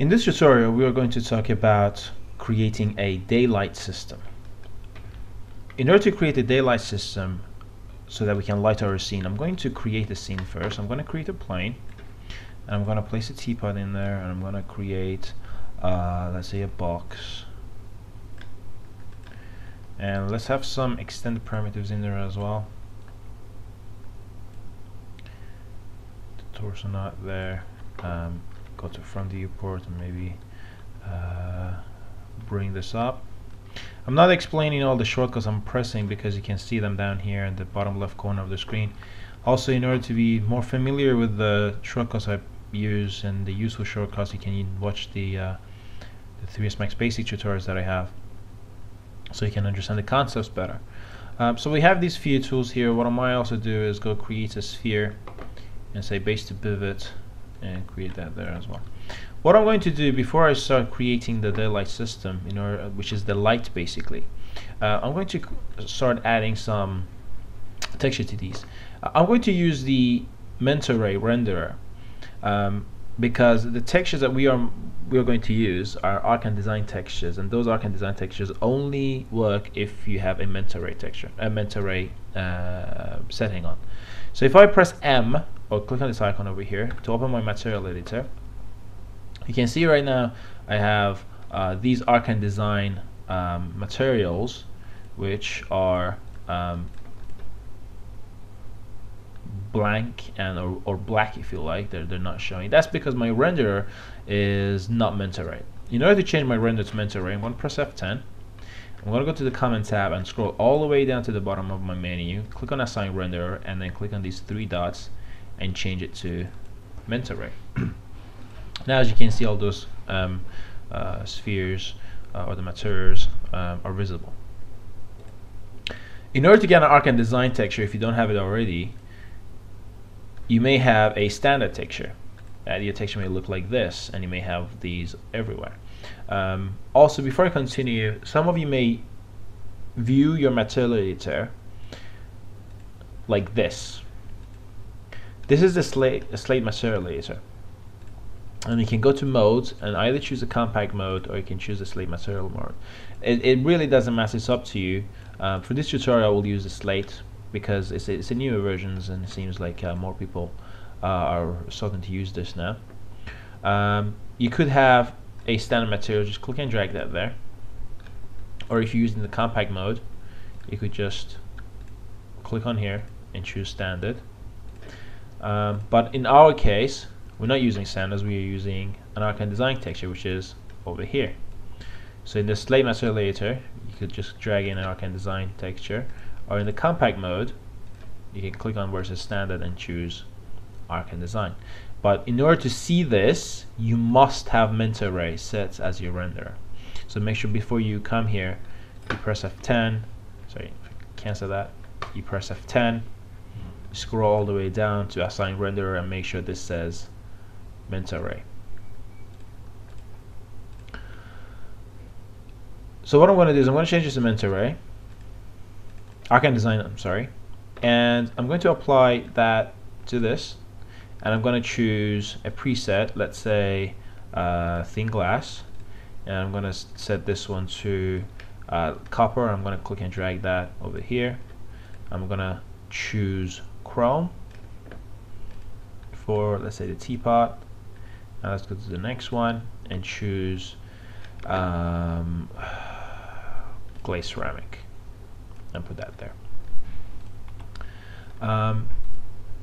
In this tutorial, we are going to talk about creating a daylight system. In order to create a daylight system so that we can light our scene, I'm going to create a scene first. I'm going to create a plane, and I'm going to place a teapot in there, and I'm going to create, let's say, a box. And let's have some extended primitives in there as well. The torso not there. Go to front viewport and maybe bring this up. I'm not explaining all the shortcuts I'm pressing because you can see them down here in the bottom left corner of the screen. Also, in order to be more familiar with the shortcuts I use and the useful shortcuts, you can watch the 3ds Max basic tutorials that I have, so you can understand the concepts better. So we have these sphere tools here. What I might also do is go create a sphere and say base to pivot and create that there as well. What I'm going to do before I start creating the daylight system, which is the light basically, I'm going to start adding some texture to these. I'm going to use the mental ray renderer because the textures that we are going to use are arc and design textures, and those arc and design textures only work if you have a mental ray texture, a mental ray setting on. So if I press M or click on this icon over here to open my material editor, you can see right now I have these arc and design materials, which are blank and or black, if you like. They're not showing. That's because my renderer is not mental ray. In order to change my render to mental ray, I'm going to press F10. I'm going to go to the comment tab and scroll all the way down to the bottom of my menu, click on assign renderer, and then click on these 3 dots and change it to mental ray. Now, as you can see, all those spheres or the materials are visible. In order to get an arc and design texture, if you don't have it already, you may have a standard texture. Your texture may look like this, and you may have these everywhere. Also, before I continue, some of you may view your material editor like this. This is the slate material editor, and you can go to modes and either choose a compact mode or you can choose the slate material mode. It really doesn't matter, it's up to you. For this tutorial, I will use the slate because it's a newer versions, and it seems like more people are starting to use this now. You could have a standard material, just click and drag that there, or if you're using the compact mode, you could just click on here and choose standard. But in our case, we're not using standards, we are using an arc and design texture, which is over here. So in the slate material editor, you could just drag in an arc and design texture, or in the compact mode, you can click on where it says standard and choose arc and design. But in order to see this, you must have mental ray set as your renderer. So make sure before you come here, you press F10. Sorry, cancel that. You press F10. Scroll all the way down to assign renderer and make sure this says mental ray. So what I'm going to do is I'm going to change this to mental ray, arc and design, I'm sorry, and I'm going to apply that to this. And I'm going to choose a preset, let's say thin glass, and I'm going to set this one to copper. I'm going to click and drag that over here. I'm going to choose chrome for, let's say, the teapot. Now let's go to the next one and choose glaze ceramic and put that there.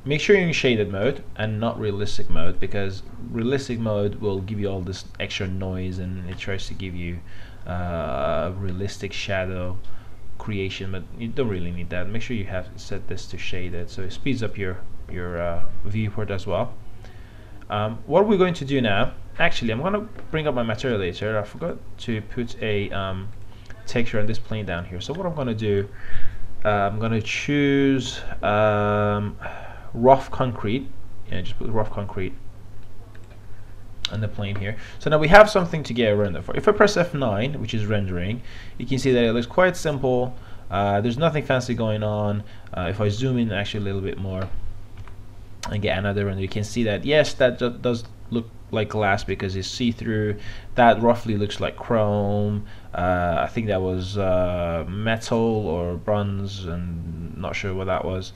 Make sure you're in shaded mode and not realistic mode, because realistic mode will give you all this extra noise and it tries to give you realistic shadow creation, but you don't really need that. Make sure you have set this to shaded, so it speeds up your viewport as well. What we're going to do now, actually, I'm going to bring up my material editor. I forgot to put a texture on this plane down here. So what I'm going to do, I'm going to choose rough concrete, and just put rough concrete on the plane here. So now we have something to get a render for. If I press F9, which is rendering, you can see that it looks quite simple. There's nothing fancy going on. If I zoom in actually a little bit more and get another render, you can see that yes, that does look like glass because it's see-through. That roughly looks like chrome. I think that was metal or bronze, and not sure what that was.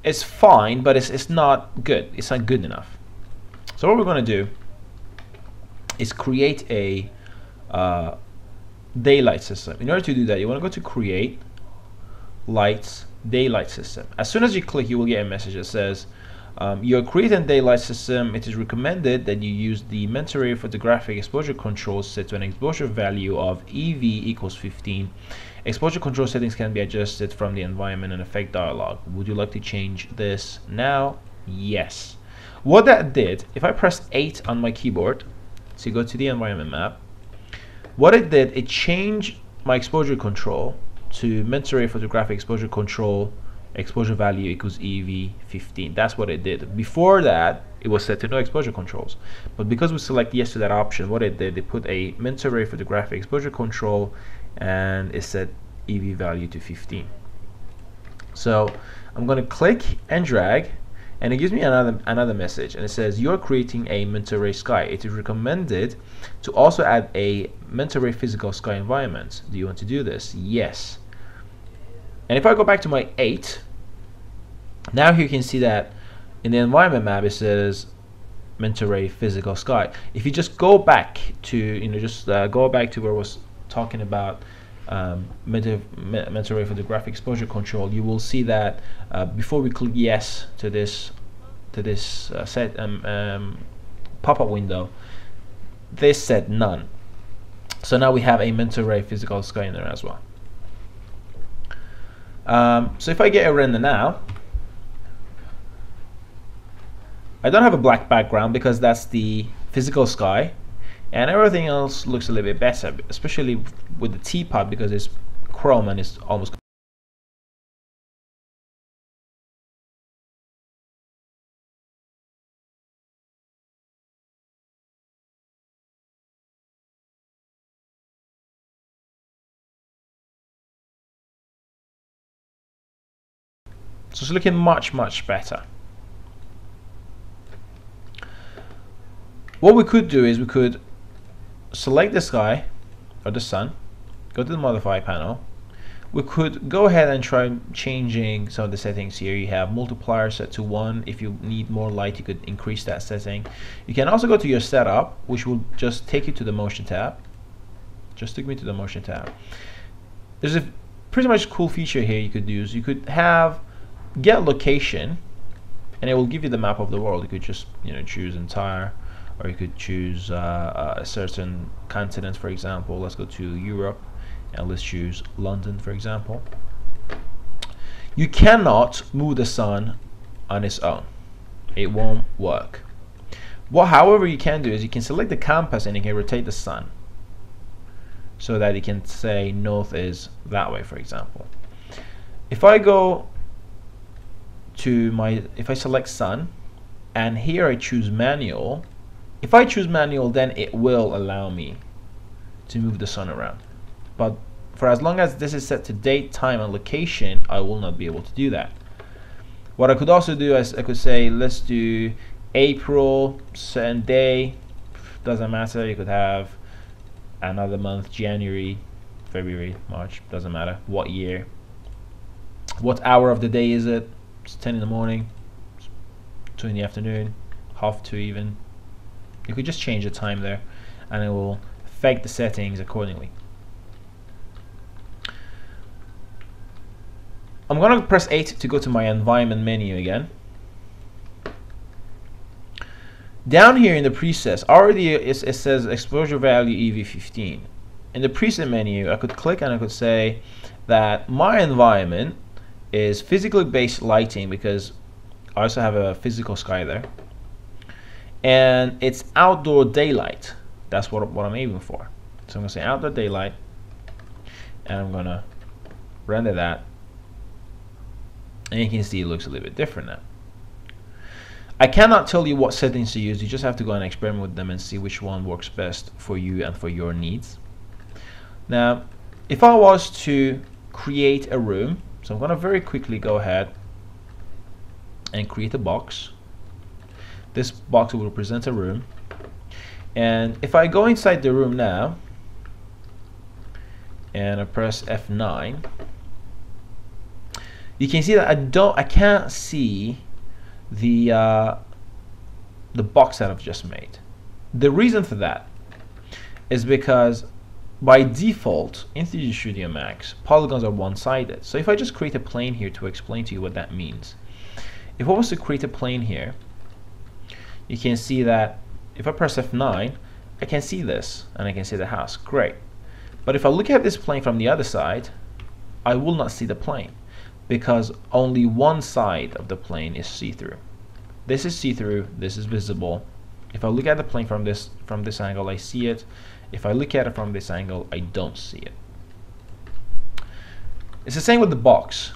It's fine, but it's not good. It's not good enough. So what we're going to do is create a daylight system. In order to do that, you want to go to Create, Lights, Daylight System. As soon as you click, you will get a message that says, you're creating a daylight system. It is recommended that you use the mental photographic exposure control set to an exposure value of EV equals 15. Exposure control settings can be adjusted from the environment and effect dialog. Would you like to change this now? Yes. What that did, if I press 8 on my keyboard, so you go to the environment map, what it did, it changed my exposure control to mental photographic exposure control exposure value equals EV 15. That's what it did. Before that, it was set to no exposure controls. But because we select yes to that option, what it did, they put a mental photographic exposure control and it set EV value to 15. So I'm going to click and drag, and it gives me another message, and it says you're creating a mental ray sky. It is recommended to also add a mental ray physical sky environment. Do you want to do this? Yes. And if I go back to my 8, now here you can see that in the environment map it says mental ray physical sky. If you just go back to, go back to where I was talking about mental ray photographic exposure control, you will see that before we click yes to this set pop-up window, this said none. So now we have a mental ray physical sky in there as well. So if I get a render now, I don't have a black background because that's the physical sky, and everything else looks a little bit better, especially with the teapot because it's chrome and it's almost so it's looking much better. What we could do is we could select the sky or the sun, go to the modify panel. We could go ahead and try changing some of the settings here. You have multiplier set to 1. If you need more light, you could increase that setting. You can also go to your setup, which will just take you to the motion tab. Just took me to the motion tab. There's a pretty much cool feature here you could use. You could have get location, and it will give you the map of the world. You could just choose entire, or you could choose a certain continent. For example, let's go to Europe and let's choose London, for example. You cannot move the sun on its own. It won't work. However, you can do is you can select the compass and you can rotate the sun so that you can say north is that way, for example. If I go to if I select sun and here I choose manual, if I choose manual, then it will allow me to move the sun around. But for as long as this is set to date, time, and location, I will not be able to do that. What I could also do is I could say let's do April, certain day, doesn't matter. You could have another month, January, February, March, doesn't matter. What year, what hour of the day is it? It's 10 in the morning, 2 in the afternoon, 1/2 even. You could just change the time there and it will affect the settings accordingly. I'm going to press 8 to go to my environment menu again. Down here in the presets, already it says exposure value EV15. In the preset menu, I could click and I could say that my environment is physically based lighting, because I also have a physical sky there, and it's outdoor daylight. That's what I'm aiming for. So I'm going to say outdoor daylight, and I'm going to render that, and you can see it looks a little bit different now. I cannot tell you what settings to use. You just have to go and experiment with them and see which one works best for you and for your needs. Now, if I was to create a room, so I'm going to very quickly go ahead and create a box. This box will represent a room. And if I go inside the room now and I press F9, you can see that I can't see the box that I've just made. The reason for that is because by default in 3D Studio Max, polygons are one-sided. So if I just create a plane here to explain to you what that means, if I was to create a plane here, you can see that if I press F9, I can see this and I can see the house. Great. But if I look at this plane from the other side, I will not see the plane because only one side of the plane is see-through. This is see-through, this is visible. If I look at the plane from this angle, I see it. If I look at it from this angle, I don't see it. It's the same with the box.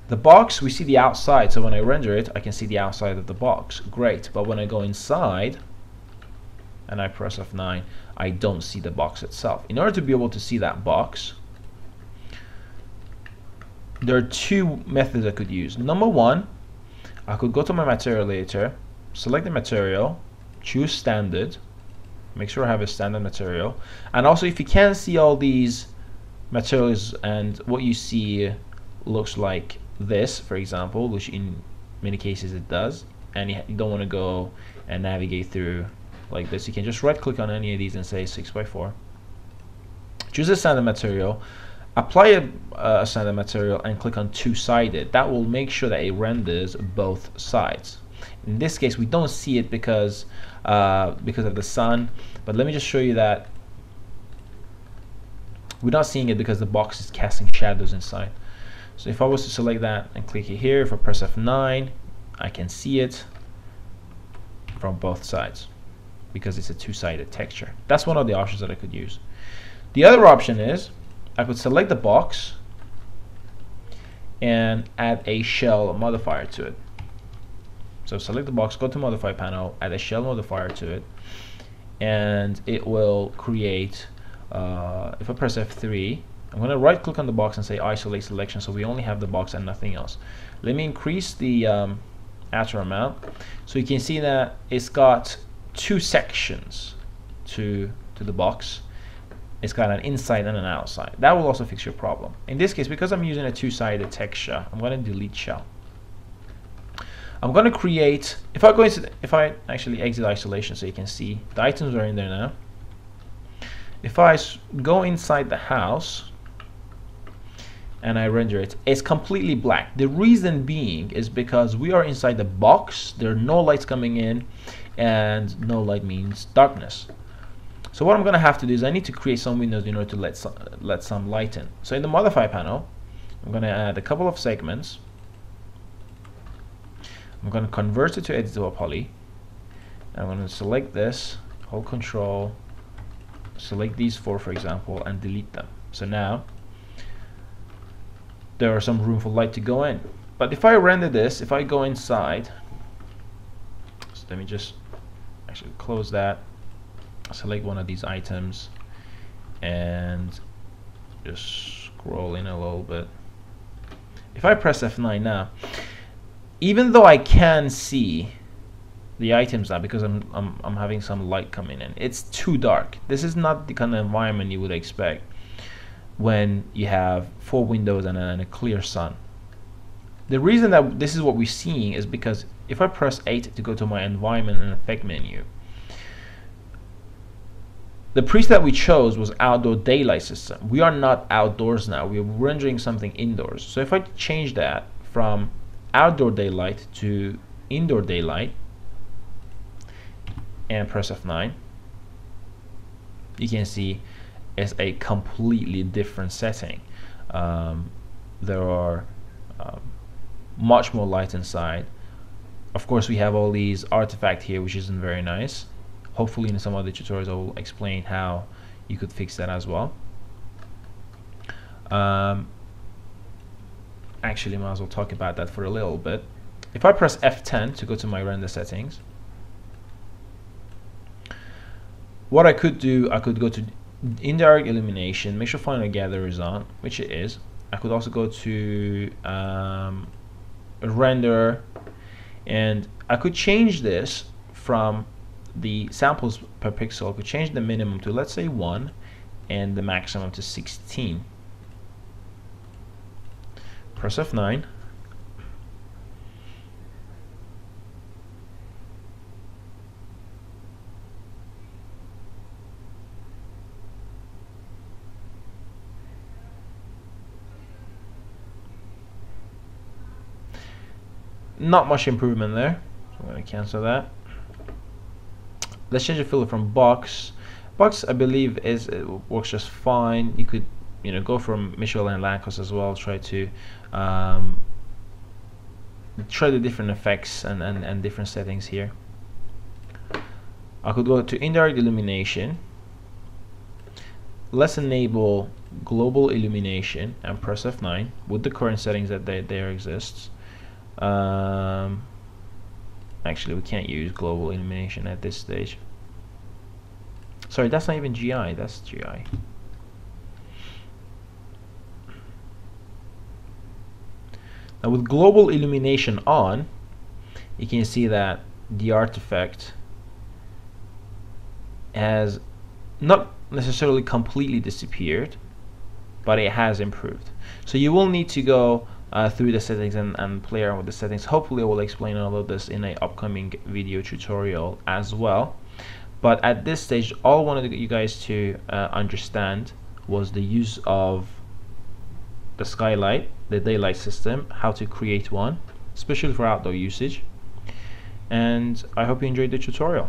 The box, we see the outside, so when I render it, I can see the outside of the box. Great, but when I go inside and I press F9, I don't see the box itself. In order to be able to see that box, there are two methods I could use. Number one, I could go to my material editor, select the material, choose standard, make sure I have a standard material, and also if you can't see all these materials and what you see looks like this, for example, which in many cases it does, and you don't want to go and navigate through like this, you can just right click on any of these and say 6x4, choose a standard material, apply a standard material and click on two-sided. That will make sure that it renders both sides. In this case we don't see it because of the sun, but let me just show you that we're not seeing it because the box is casting shadows inside. So if I was to select that and click it here, if I press F9, I can see it from both sides because it's a two-sided texture. That's one of the options that I could use. The other option is I could select the box and add a Shell Modifier to it. So select the box, go to Modify panel, add a Shell Modifier to it, and it will create, if I press F3, I'm going to right click on the box and say isolate selection, so we only have the box and nothing else. Let me increase the outer amount, so you can see that it's got two sections to the box. It's got an inside and an outside. That will also fix your problem. In this case, because I'm using a two-sided texture, I'm going to delete Shell. I'm going to create, if I actually exit isolation so you can see the items are in there now. If I go inside the house and I render it, it's completely black. The reason being is because we are inside the box, there are no lights coming in, and no light means darkness. So what I'm going to have to do is I need to create some windows in order to let some light in. So in the Modify panel, I'm going to add a couple of segments. I'm going to convert it to editable poly. I'm going to select this, hold Control, select these four, for example, and delete them. So now there are some room for light to go in. But if I render this, if I go inside, so let me just actually close that. Select one of these items and just scroll in a little bit. If I press F9 now, even though I can see the items now because I'm having some light coming in, it's too dark. This is not the kind of environment you would expect when you have four windows and a clear sun. The reason that this is what we're seeing is because if I press 8 to go to my environment and effect menu, the preset we chose was outdoor daylight system. We are not outdoors now. We are rendering something indoors. So if I change that from outdoor daylight to indoor daylight and press F9, you can see it's a completely different setting. There are much more light inside. Of course, we have all these artifacts here, which isn't very nice. Hopefully in some other tutorials I will explain how you could fix that as well. Actually, might as well talk about that for a little bit. If I press F10 to go to my render settings, what I could do, I could go to Indirect Illumination, make sure Final Gather is on, which it is. I could also go to Render, and I could change this from the samples per pixel, I could change the minimum to, let's say, 1 and the maximum to 16. Press F9. Not much improvement there, so I'm going to cancel that. Let's change the filter from box. Box, I believe, works just fine. You could, go from Michel and Lancos as well. Try to try the different effects and different settings here. I could go to Indirect Illumination. Let's enable Global Illumination and press F9 with the current settings that there exists. Actually, we can't use Global Illumination at this stage. Sorry, that's not even GI, that's GI. Now with Global Illumination on, you can see that the artifact has not necessarily completely disappeared, but it has improved. So you will need to go through the settings and play around with the settings. Hopefully I will explain all of this in an upcoming video tutorial as well. But at this stage, all I wanted you guys to understand was the use of the skylight, the daylight system, how to create one, especially for outdoor usage. And I hope you enjoyed the tutorial.